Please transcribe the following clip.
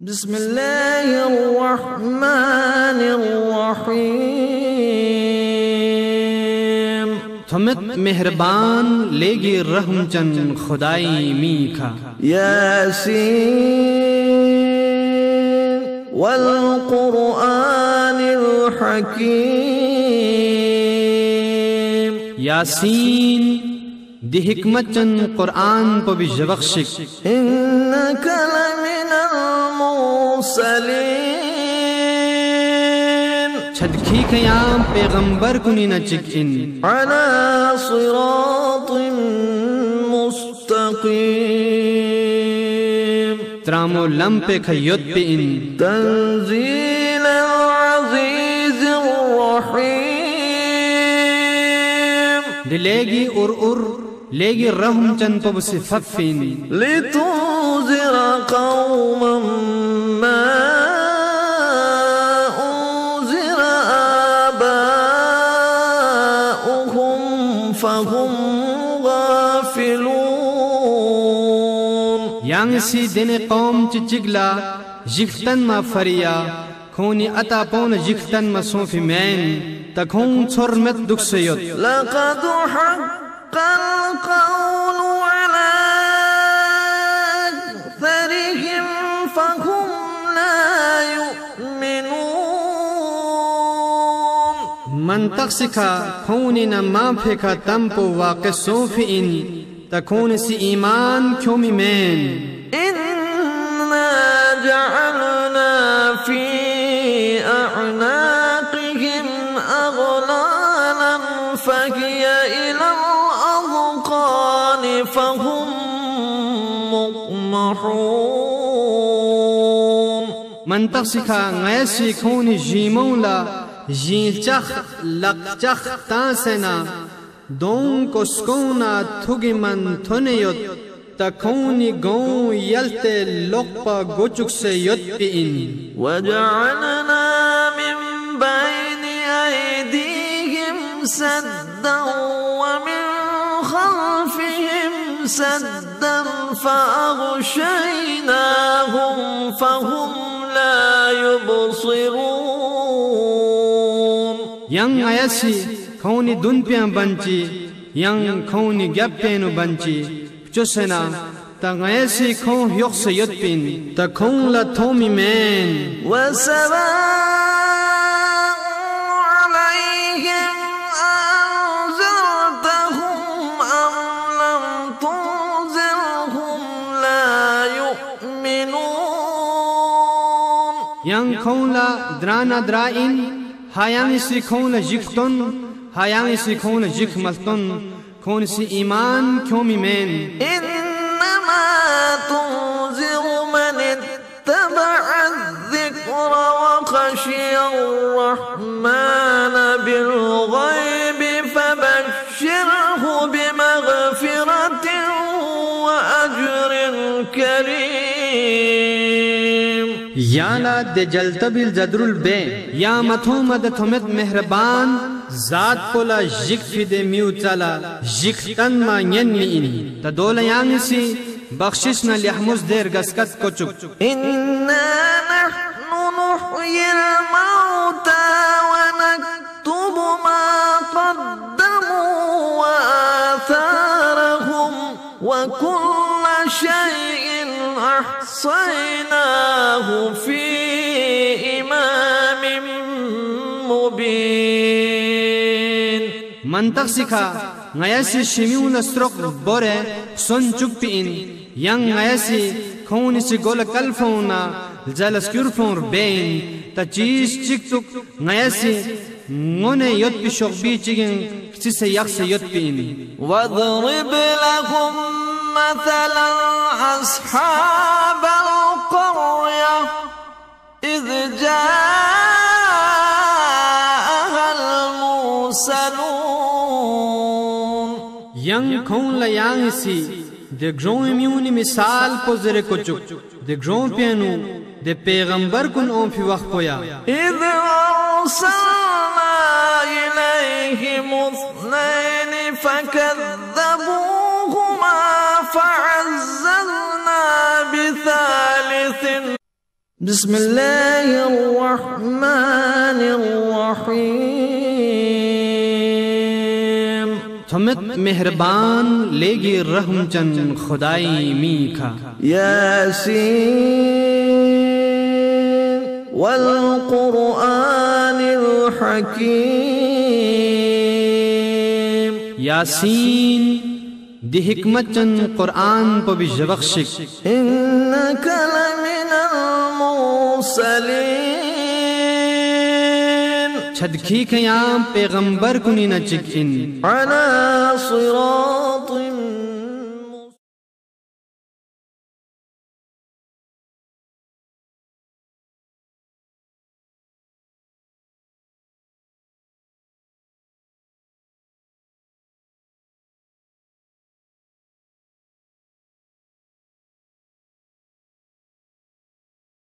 बिस्मिल्लाहिर्रहमानिर्रहीम। थमित मेहरबान लेगी रहम चंद खुदाई मीखा। यासीन वल क़ुरआनिल हकीम। यासीन दी हिकमत चंद कुरआन पर भी जबख्शिक। इन्नका लमिनल मुरसलीन। छदखी खयाम पैगंबर कुनी न चिकिन। अला सिरातिन मुस्तकीम। त्रामो लम पे खय्युत पे इन। तंजील अज़ीज़िर रहीम। दिलेगी उर लेगी रहम चंद पब से फफिन। लितुज़िरा कौमम मा उज़िरा आबाउहुम फहुम गाफिलून। यांग सी दिन कौम चिचिगला जिख्तन मा फरिया खूनी अता पौन जिख्तन मा सोफी मैन तखूं छोरमत दुख से युत। लक़द القول على أكثرهم فهم لا يؤمنون। منطق सिखा खूनी न माँ फेंका तंपो वाक़े सोफी इन तखून सी ईमान क्यों मैन। इन्ना जअलना फी अअनाक़िहिम अग़लालन फ़हिय इला फहुम मुक़महून। मंतक सिखा ngayasi खूनी जीमौला जी चख लक चख तासेना दों को स्कोना थुगी मन थुने युत तखूनी गौं यलते लोकपा गुचुक से युत इन। वजअलना मिन बैनि ऐदीहिम सद्दन व मिन खल्फिहिम सद्दन फ़अग़शयनाहुम फ़हुम ला युबसिरून। यंग आयसी खूनी दुनपियां बंची यंग खूनी गप्पेनु बंची चुसेना तंगयसी खूं युख से युत्पिन तखूं ला थोमी man. Vasava yang khonla drana drain hayang si khonla jiktun hayang si khonla jikmaltun khon si iman kyomi men। innama tunziru man ittaba'a adh-dhikra wa khashiya ar-rahmana bil ghaibi fabashshirhu bimaghfiratin wa ajrin karim। याना दे जलतबिल जदरुल बे या मथो मद थमित मेहरबान जात पोला जिक फिदे म्यूचला जिक तन मा यन्नी इनी तदोल यांगसी बख्शिश न लिहमुस देर गस्कत को चुक। इन्ना नहनु नुह्यिल मौता व नक्तुबु मा क़द्दमू व आथारहुम व कुल्ल शैइन अहसयनाहु फी इमामिम मुबीन। मंतक सिखा ngayasi shimiuna strok bore son chukpin yang ngayasi khoni si gola kalfona jalas kurfon bein ta cheez chiktuk ngayasi ngone yot bi shogbi chigin chise yakse yot pin। wadrib lahum مثلا أصحاب القرية إذ جاءها المرسلون। yang khon la yang si de gron imuni misal pozere ko chuk de gron pianu de पैगंबर kun on fi waqt poya। إذ أرسلنا إليهم اثنين فكذبوهما فعززنا بثالث बिस्मिल्लाहिर्रहमानिर्रहीम। थुमित मेहरबान लेगी रहम चंद खुदाई मीखा। यासीन वल क़ुरआनिल हकीम। यासीन दी हिकमत चंद कुरान पर भी जबख्शिक। इन्नका लमिनल मुरसलीन। छदखी खयाम पैगंबर कुनी न चिक इन। अला सिरात